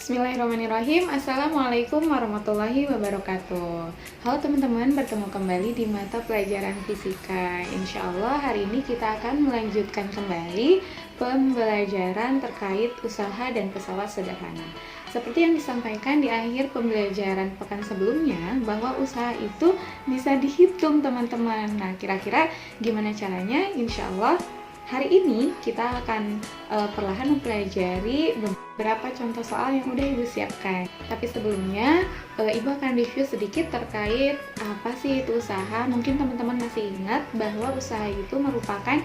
Bismillahirrahmanirrahim. Assalamualaikum warahmatullahi wabarakatuh. Halo teman-teman, bertemu kembali di mata pelajaran fisika. Insya Allah hari ini kita akan melanjutkan kembali pembelajaran terkait usaha dan pesawat sederhana. Seperti yang disampaikan di akhir pembelajaran pekan sebelumnya, bahwa usaha itu bisa dihitung teman-teman. Nah, kira-kira gimana caranya? Insya Allah hari ini kita akan perlahan mempelajari beberapa contoh soal yang udah Ibu siapkan. Tapi sebelumnya Ibu akan review sedikit terkait apa sih itu usaha. Mungkin teman-teman masih ingat bahwa usaha itu merupakan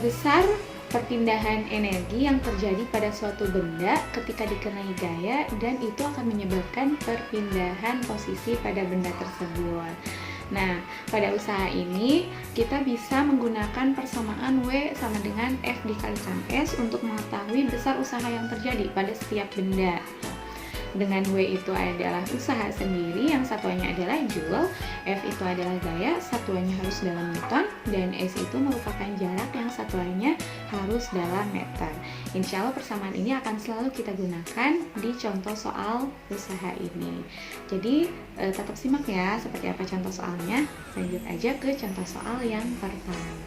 besar perpindahan energi yang terjadi pada suatu benda ketika dikenai gaya, dan itu akan menyebabkan perpindahan posisi pada benda tersebut. Nah, pada usaha ini kita bisa menggunakan persamaan W sama dengan F dikalikan S untuk mengetahui besar usaha yang terjadi pada setiap benda. Dengan W itu adalah usaha sendiri, yang satuannya adalah Joule, F itu adalah gaya, satuannya harus dalam Newton, dan S itu merupakan jarak yang satuannya harus dalam meter. Insya Allah persamaan ini akan selalu kita gunakan di contoh soal usaha ini. Jadi tetap simak ya seperti apa contoh soalnya. Lanjut aja ke contoh soal yang pertama.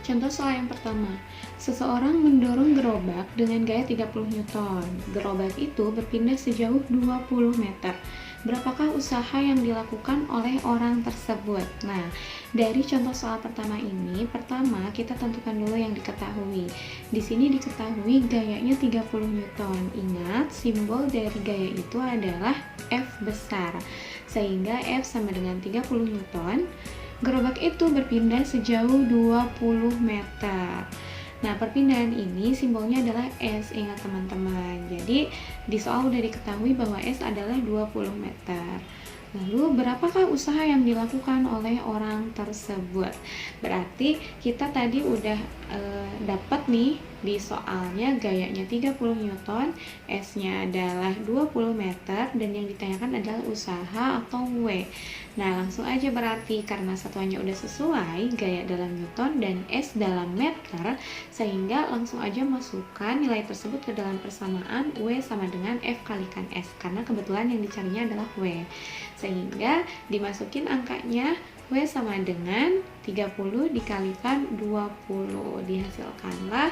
Contoh soal yang pertama, seseorang mendorong gerobak dengan gaya 30 Newton. Gerobak itu berpindah sejauh 20 meter. Berapakah usaha yang dilakukan oleh orang tersebut? Nah, dari contoh soal pertama ini, pertama kita tentukan dulu yang diketahui. Di sini diketahui gayanya 30 Newton. Ingat, simbol dari gaya itu adalah F besar. Sehingga F sama dengan 30 Newton. Gerobak itu berpindah sejauh 20 meter. Nah, perpindahan ini simbolnya adalah S, ingat teman-teman. Jadi, di soal udah diketahui bahwa S adalah 20 meter. Lalu, berapakah usaha yang dilakukan oleh orang tersebut? Berarti kita tadi udah dapat nih di soalnya gayanya 30 Newton, S-nya adalah 20 meter, dan yang ditanyakan adalah usaha atau W. Nah, langsung aja berarti karena satuannya udah sesuai, gaya dalam Newton dan S dalam meter, sehingga langsung aja masukkan nilai tersebut ke dalam persamaan W sama dengan F kalikan S, karena kebetulan yang dicarinya adalah W. Sehingga dimasukin angkanya, W sama dengan 30 dikalikan 20. Dihasilkanlah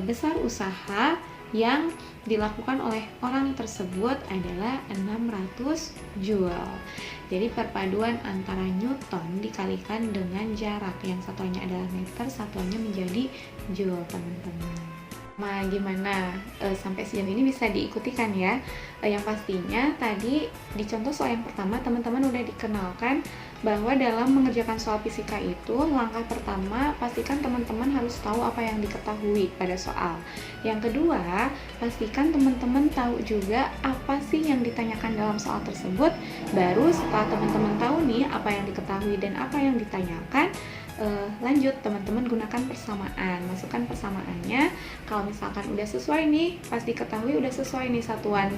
besar usaha yang dilakukan oleh orang tersebut adalah 600 Joule. Jadi perpaduan antara Newton dikalikan dengan jarak, yang satuannya adalah meter, satuannya menjadi Joule, teman-teman. Nah, gimana? Sampai sejauh ini bisa diikuti kan ya? Yang pastinya tadi di contoh soal yang pertama teman-teman udah dikenalkan bahwa dalam mengerjakan soal fisika itu langkah pertama pastikan teman-teman harus tahu apa yang diketahui pada soal. Yang kedua, pastikan teman-teman tahu juga apa sih yang ditanyakan dalam soal tersebut. Baru setelah teman-teman tahu nih apa yang diketahui dan apa yang ditanyakan, lanjut teman-teman gunakan persamaan, masukkan persamaannya. Kalau misalkan udah sesuai nih, pasti ketahui udah sesuai nih satuan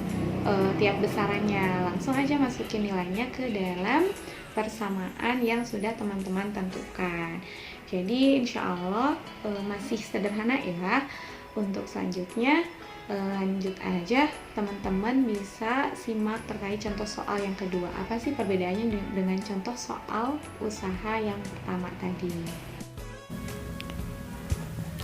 tiap besarannya, langsung aja masukin nilainya ke dalam persamaan yang sudah teman-teman tentukan. Jadi insya Allah masih sederhana ya. Untuk selanjutnya lanjut aja, teman-teman bisa simak terkait contoh soal yang kedua. Apa sih perbedaannya dengan contoh soal usaha yang pertama tadi?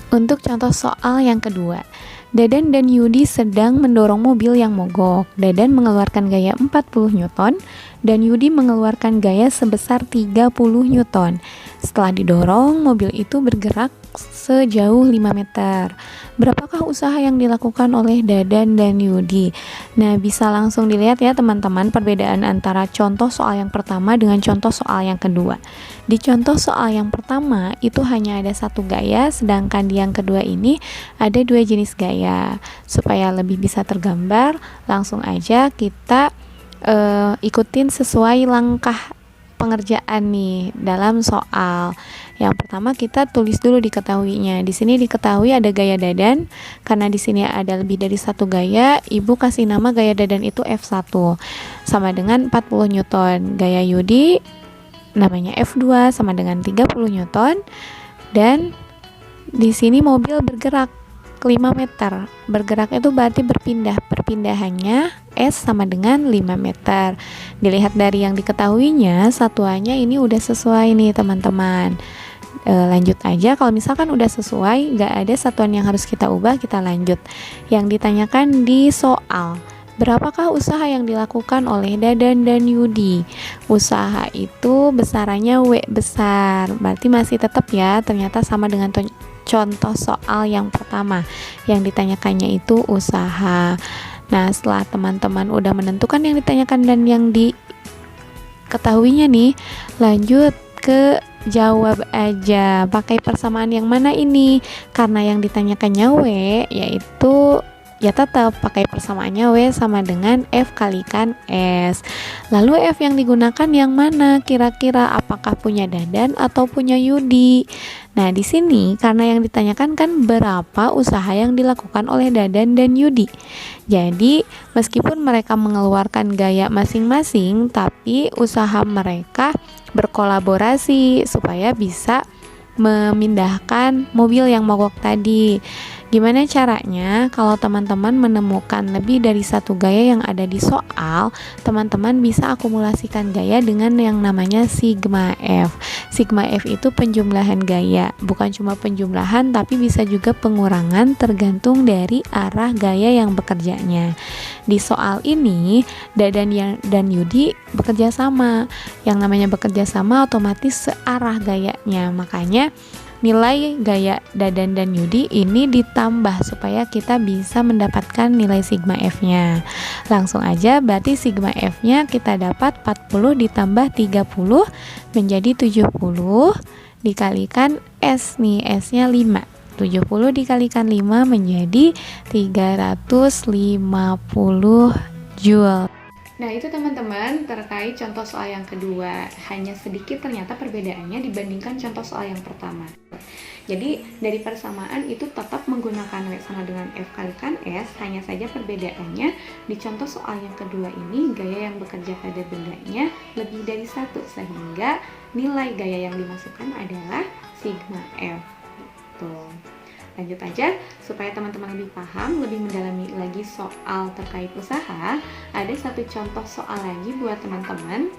Untuk contoh soal yang kedua, Dadan dan Yudi sedang mendorong mobil yang mogok. Dadan mengeluarkan gaya 40 Newton dan Yudi mengeluarkan gaya sebesar 30 Newton. Setelah didorong, mobil itu bergerak sejauh 5 meter. Berapakah usaha yang dilakukan oleh Dadan dan Yudi? Nah, bisa langsung dilihat ya teman-teman perbedaan antara contoh soal yang pertama dengan contoh soal yang kedua. Di contoh soal yang pertama itu hanya ada satu gaya, sedangkan di yang kedua ini ada dua jenis gaya. Supaya lebih bisa tergambar, langsung aja kita ikutin sesuai langkah pengerjaan nih dalam soal. Yang pertama kita tulis dulu diketahuinya. Di sini diketahui ada gaya Dadan. Karena di sini ada lebih dari satu gaya, Ibu kasih nama gaya Dadan itu F1 sama dengan 40 Newton. Gaya Yudi namanya F2 sama dengan 30 Newton, dan di sini mobil bergerak 5 meter. Bergerak itu berarti berpindah. Perpindahannya S sama dengan 5 meter. Dilihat dari yang diketahuinya, satuannya ini udah sesuai nih teman-teman. Lanjut aja, kalau misalkan udah sesuai, nggak ada satuan yang harus kita ubah, kita lanjut. Yang ditanyakan di soal, berapakah usaha yang dilakukan oleh Dadan dan Yudi? Usaha itu besarannya W besar, berarti masih tetap ya, ternyata sama dengan contoh soal yang pertama. Yang ditanyakannya itu usaha. Nah, setelah teman-teman udah menentukan yang ditanyakan dan yang diketahuinya nih, lanjut ke jawab aja. Pakai persamaan yang mana ini? Karena yang ditanyakannya W, yaitu ya tetap pakai persamaannya W sama dengan F kalikan S. Lalu F yang digunakan yang mana? Kira-kira apakah punya Dadan atau punya Yudi? Nah, di sini karena yang ditanyakan kan berapa usaha yang dilakukan oleh Dadan dan Yudi. Jadi, meskipun mereka mengeluarkan gaya masing-masing, tapi usaha mereka berkolaborasi supaya bisa memindahkan mobil yang mogok tadi. Gimana caranya? Kalau teman-teman menemukan lebih dari satu gaya yang ada di soal, teman-teman bisa akumulasikan gaya dengan yang namanya sigma F. Sigma F itu penjumlahan gaya, bukan cuma penjumlahan tapi bisa juga pengurangan tergantung dari arah gaya yang bekerjanya. Di soal ini, Dadan dan Yudi bekerja sama. Yang namanya bekerja sama otomatis searah gayanya. Makanya nilai gaya Dadan dan Yudi ini ditambah supaya kita bisa mendapatkan nilai sigma F-nya. Langsung aja, berarti sigma F-nya kita dapat 40 ditambah 30 menjadi 70 dikalikan S nih, S-nya 5. 70 dikalikan 5 menjadi 350 Joule. Nah, itu teman-teman terkait contoh soal yang kedua. Hanya sedikit ternyata perbedaannya dibandingkan contoh soal yang pertama. Jadi, dari persamaan itu tetap menggunakan W sama dengan F kalikan S, hanya saja perbedaannya di contoh soal yang kedua ini gaya yang bekerja pada bendanya lebih dari satu, sehingga nilai gaya yang dimasukkan adalah sigma F. Tuh. Lanjut aja, supaya teman-teman lebih paham, lebih mendalami lagi soal terkait usaha. Ada satu contoh soal lagi buat teman-teman.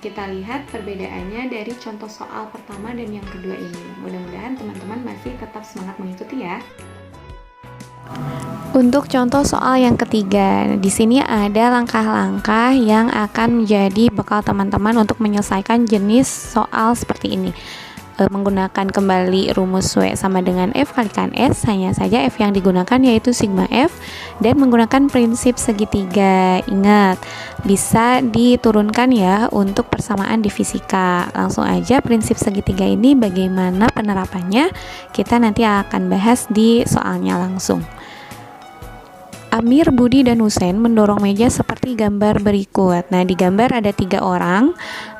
Kita lihat perbedaannya dari contoh soal pertama dan yang kedua ini. Mudah-mudahan teman-teman masih tetap semangat mengikuti ya. Untuk contoh soal yang ketiga, di sini ada langkah-langkah yang akan menjadi bekal teman-teman untuk menyelesaikan jenis soal seperti ini. Menggunakan kembali rumus W sama dengan F kalikan S, hanya saja F yang digunakan yaitu sigma F, dan menggunakan prinsip segitiga. Ingat, bisa diturunkan ya untuk persamaan di fisika. Langsung aja, prinsip segitiga ini bagaimana penerapannya kita nanti akan bahas di soalnya langsung. Amir, Budi, dan Husein mendorong meja seperti gambar berikut. Nah, di gambar ada 3 orang,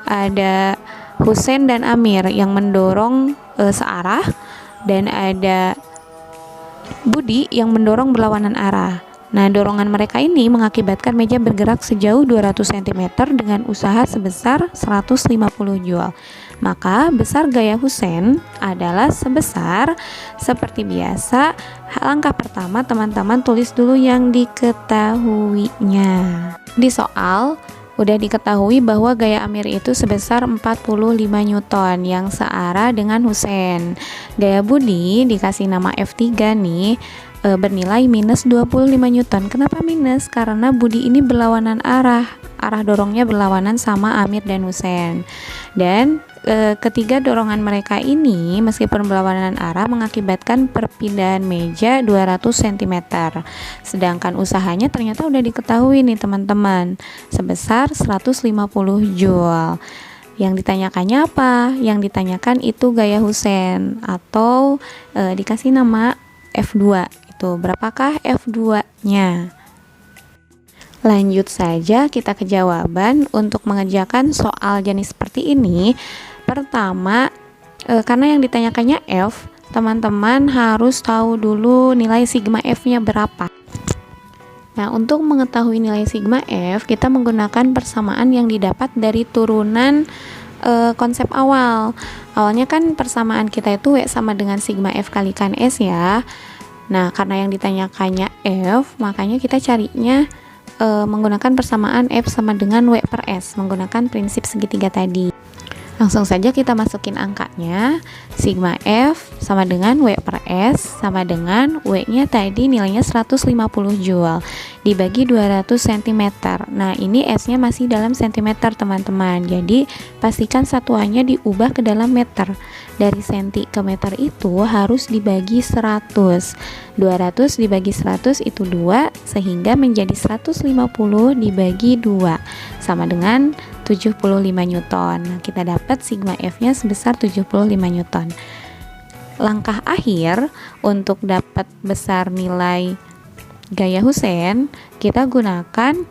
ada Husein dan Amir yang mendorong searah, dan ada Budi yang mendorong berlawanan arah. Nah, dorongan mereka ini mengakibatkan meja bergerak sejauh 200 cm dengan usaha sebesar 150 Joule. Maka besar gaya Husein adalah sebesar, seperti biasa, langkah pertama teman-teman tulis dulu yang diketahuinya. Di soal udah diketahui bahwa gaya Amir itu sebesar 45 Newton yang searah dengan Husein. Gaya Budi dikasih nama F3 nih, bernilai minus 25 Newton. Kenapa minus? Karena Budi ini berlawanan arah. Arah dorongnya berlawanan sama Amir dan Husein. Dan ketiga dorongan mereka ini meskipun berlawanan arah mengakibatkan perpindahan meja 200 cm. Sedangkan usahanya ternyata udah diketahui nih teman-teman, sebesar 150 Joule. Yang ditanyakannya apa? Yang ditanyakan itu gaya Husein atau dikasih nama F2. Itu berapakah F2-nya? Lanjut saja kita ke jawaban. Untuk mengerjakan soal jenis seperti ini, pertama, karena yang ditanyakannya F, teman-teman harus tahu dulu nilai sigma F-nya berapa. Nah, untuk mengetahui nilai sigma F, kita menggunakan persamaan yang didapat dari turunan konsep awal. Awalnya kan persamaan kita itu W sama dengan sigma F kalikan S ya. Nah, karena yang ditanyakannya F, makanya kita carinya menggunakan persamaan F sama dengan W per S, menggunakan prinsip segitiga tadi. Langsung saja kita masukin angkanya. Sigma F sama dengan W per S sama dengan W-nya tadi nilainya 150 joule dibagi 200 cm. Nah, ini S-nya masih dalam cm teman-teman. Jadi, pastikan satuannya diubah ke dalam meter. Dari senti ke meter itu harus dibagi 100. 200 dibagi 100 itu 2, sehingga menjadi 150 dibagi 2 sama dengan 75 Newton. Nah, kita dapat sigma F-nya sebesar 75 Newton. Langkah akhir untuk dapat besar nilai gaya Hussein, kita gunakan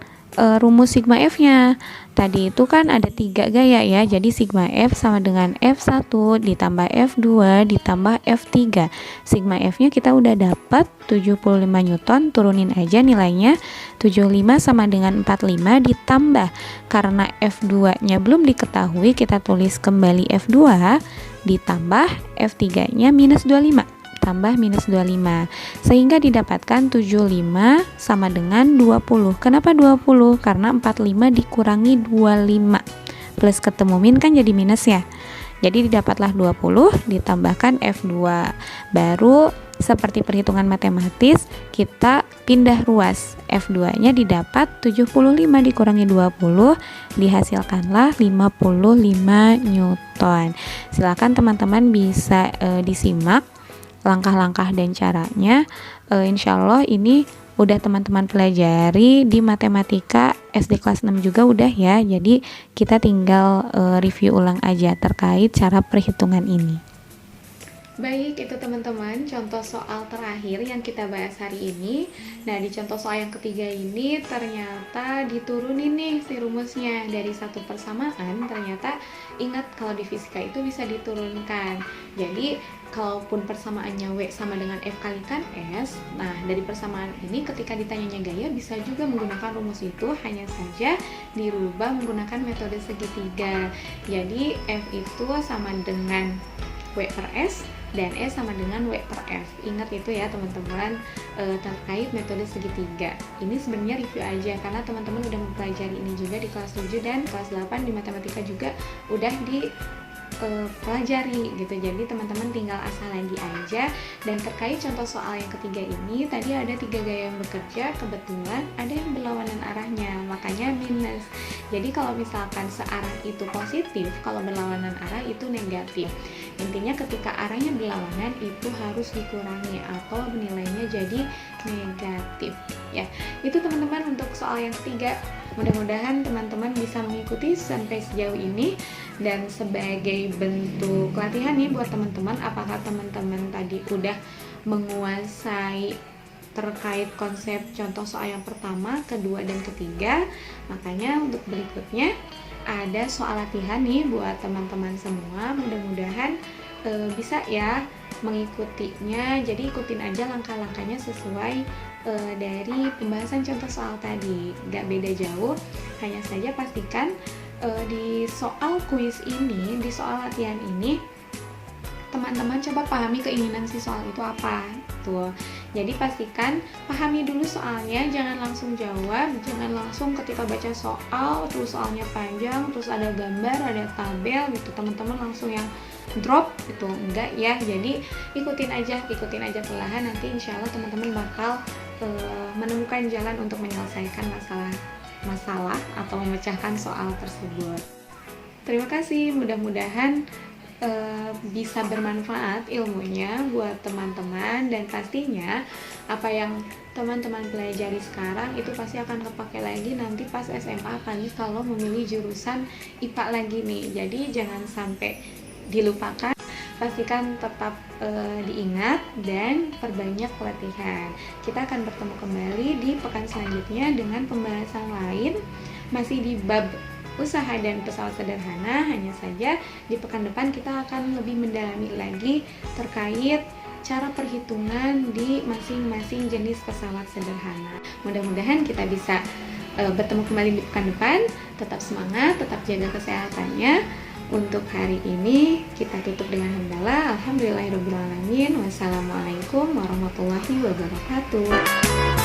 rumus sigma F-nya. Tadi itu kan ada 3 gaya ya, jadi sigma F sama dengan F1 ditambah F2 ditambah F3. Sigma F-nya kita udah dapat 75 Newton, turunin aja nilainya. 75 sama dengan 45 ditambah, karena F2-nya belum diketahui, kita tulis kembali F2 ditambah F3-nya minus 25. Tambah minus 25, sehingga didapatkan 75 sama dengan 20. Kenapa 20? Karena 45 dikurangi 25 plus ketemu min kan jadi minus ya. Jadi didapatlah 20 ditambahkan F2. Baru seperti perhitungan matematis, kita pindah ruas. F2 nya didapat 75 dikurangi 20, dihasilkanlah 55 Newton. Silakan teman-teman bisa disimak langkah-langkah dan caranya. Insya Allah ini udah teman-teman pelajari di matematika SD kelas 6 juga udah ya. Jadi kita tinggal review ulang aja terkait cara perhitungan ini. Baik, itu teman-teman contoh soal terakhir yang kita bahas hari ini. Nah, di contoh soal yang ketiga ini ternyata diturunin nih si rumusnya dari satu persamaan. Ternyata ingat kalau di fisika itu bisa diturunkan. Jadi kalaupun persamaannya W sama dengan F kalikan S, nah dari persamaan ini ketika ditanyanya gaya bisa juga menggunakan rumus itu, hanya saja dirubah menggunakan metode segitiga. Jadi F itu sama dengan W per S dan S sama dengan W per F. Ingat itu ya teman-teman, terkait metode segitiga. Ini sebenarnya review aja karena teman-teman udah mempelajari ini juga di kelas 7 dan kelas 8 di matematika juga udah pelajari gitu. Jadi teman-teman tinggal asal lagi aja. Dan terkait contoh soal yang ketiga ini, tadi ada 3 gaya yang bekerja, kebetulan ada yang berlawanan arahnya, makanya minus. Jadi kalau misalkan searah itu positif, kalau berlawanan arah itu negatif. Intinya ketika arahnya berlawanan itu harus dikurangi atau nilainya jadi negatif ya. Itu teman-teman untuk soal yang ketiga. Mudah-mudahan teman-teman bisa mengikuti sampai sejauh ini. Dan sebagai bentuk latihan nih buat teman-teman, apakah teman-teman tadi udah menguasai terkait konsep contoh soal yang pertama, kedua, dan ketiga? Makanya untuk berikutnya ada soal latihan nih buat teman-teman semua. Mudah-mudahan bisa ya mengikutinya. Jadi ikutin aja langkah-langkahnya sesuai dari pembahasan contoh soal tadi, gak beda jauh. Hanya saja pastikan di soal kuis ini, di soal latihan ini, teman-teman coba pahami keinginan si soal itu apa tuh. Jadi pastikan pahami dulu soalnya, jangan langsung jawab, jangan langsung ketika baca soal terus soalnya panjang, terus ada gambar, ada tabel gitu, teman-teman langsung yang drop gitu, enggak ya. Jadi ikutin aja perlahan, nanti insya Allah teman-teman bakal menemukan jalan untuk menyelesaikan masalah atau memecahkan soal tersebut. Terima kasih, mudah-mudahan bisa bermanfaat ilmunya buat teman-teman, dan pastinya apa yang teman-teman pelajari sekarang itu pasti akan kepake lagi nanti pas SMA, apalagi kalau memilih jurusan IPA lagi nih. Jadi jangan sampai dilupakan, pastikan tetap diingat dan perbanyak latihan. Kita akan bertemu kembali di pekan selanjutnya dengan pembahasan lain, masih di bab usaha dan pesawat sederhana. Hanya saja di pekan depan kita akan lebih mendalami lagi terkait cara perhitungan di masing-masing jenis pesawat sederhana. Mudah-mudahan kita bisa bertemu kembali di pekan depan. Tetap semangat, tetap jaga kesehatannya. Untuk hari ini kita tutup dengan hamdalah. Alhamdulillahirobbilalamin. Wassalamualaikum warahmatullahi wabarakatuh.